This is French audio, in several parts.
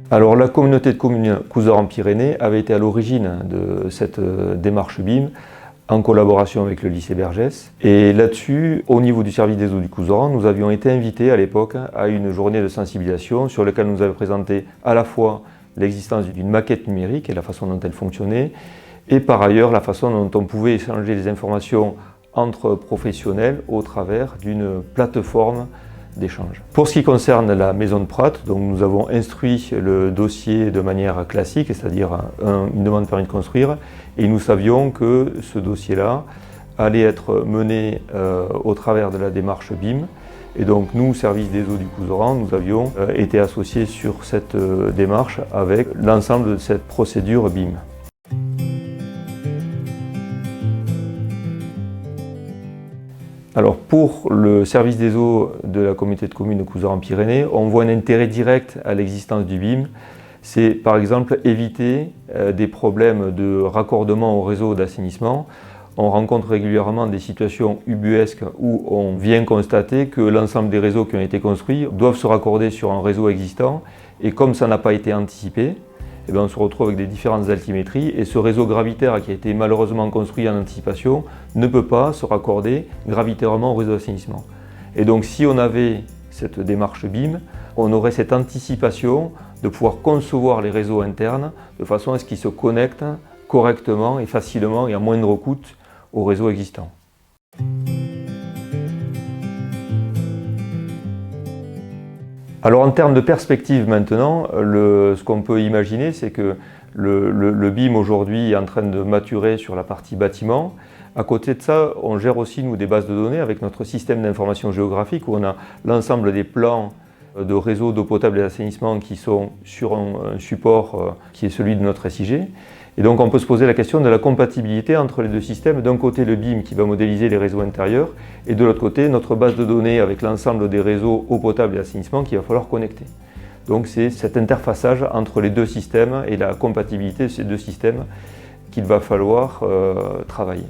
Alors la communauté de communes Couserans-Pyrénées avait été à l'origine de cette démarche BIM en collaboration avec le lycée Bergès. Et là-dessus, au niveau du service des eaux du Couserans, nous avions été invités à l'époque à une journée de sensibilisation sur laquelle nous avions présenté à la fois l'existence d'une maquette numérique et la façon dont elle fonctionnait, et par ailleurs la façon dont on pouvait échanger des informations entre professionnels au travers d'une plateforme d'échange. Pour ce qui concerne la maison de Prat, donc nous avons instruit le dossier de manière classique, c'est-à-dire une demande de permis de construire, et nous savions que ce dossier-là allait être mené au travers de la démarche BIM. Et donc nous, service des eaux du Couserans, nous avions été associés sur cette démarche avec l'ensemble de cette procédure BIM. Alors pour le service des eaux de la communauté de communes de Couserans-Pyrénées, on voit un intérêt direct à l'existence du BIM. C'est par exemple éviter des problèmes de raccordement au réseau d'assainissement. On rencontre régulièrement des situations ubuesques où on vient constater que l'ensemble des réseaux qui ont été construits doivent se raccorder sur un réseau existant, et comme ça n'a pas été anticipé, eh bien on se retrouve avec des différentes altimétries, et ce réseau gravitaire qui a été malheureusement construit en anticipation ne peut pas se raccorder gravitairement au réseau d'assainissement. Et donc si on avait cette démarche BIM, on aurait cette anticipation de pouvoir concevoir les réseaux internes de façon à ce qu'ils se connectent correctement et facilement et à moindre coût au réseau existant. Alors en termes de perspective maintenant, ce qu'on peut imaginer, c'est que le BIM aujourd'hui est en train de maturer sur la partie bâtiment. À côté de ça, on gère aussi nous des bases de données avec notre système d'information géographique où on a l'ensemble des plans de réseaux d'eau potable et d'assainissement qui sont sur un support qui est celui de notre SIG. Et donc on peut se poser la question de la compatibilité entre les deux systèmes. D'un côté le BIM qui va modéliser les réseaux intérieurs et de l'autre côté notre base de données avec l'ensemble des réseaux eau potable et assainissement qu'il va falloir connecter. Donc c'est cet interfaçage entre les deux systèmes et la compatibilité de ces deux systèmes qu'il va falloir travailler.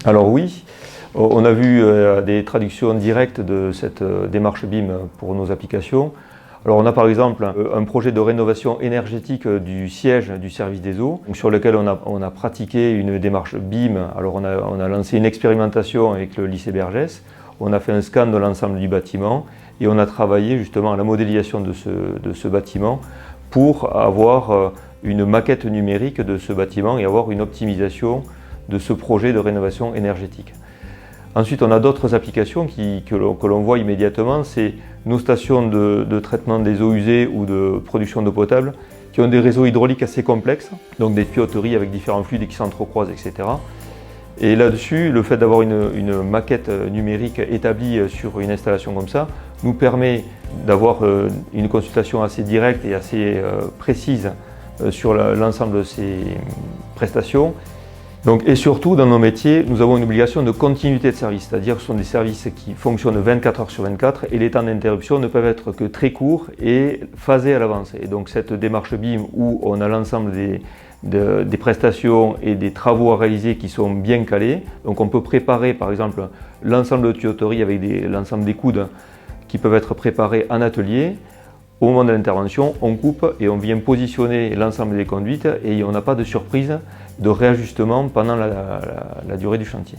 Alors oui, on a vu des traductions directes de cette démarche BIM pour nos applications. Alors on a par exemple un projet de rénovation énergétique du siège du service des eaux, sur lequel on a pratiqué une démarche BIM. Alors on a lancé une expérimentation avec le lycée Bergès, on a fait un scan de l'ensemble du bâtiment et on a travaillé justement à la modélisation de ce bâtiment pour avoir une maquette numérique de ce bâtiment et avoir une optimisation de ce projet de rénovation énergétique. Ensuite, on a d'autres applications que l'on voit immédiatement, c'est nos stations de traitement des eaux usées ou de production d'eau potable qui ont des réseaux hydrauliques assez complexes, donc des tuyauteries avec différents fluides qui s'entrecroisent, etc. Et là-dessus, le fait d'avoir une maquette numérique établie sur une installation comme ça nous permet d'avoir une consultation assez directe et assez précise sur l'ensemble de ces prestations. Donc, et surtout, dans nos métiers, nous avons une obligation de continuité de service, c'est-à-dire que ce sont des services qui fonctionnent 24 heures sur 24 et les temps d'interruption ne peuvent être que très courts et phasés à l'avance. Et donc cette démarche BIM où on a l'ensemble des prestations et des travaux à réaliser qui sont bien calés, donc on peut préparer par exemple l'ensemble de tuyauterie avec l'ensemble des coudes qui peuvent être préparés en atelier. Au moment de l'intervention, on coupe et on vient positionner l'ensemble des conduites et on n'a pas de surprise de réajustement pendant la durée du chantier.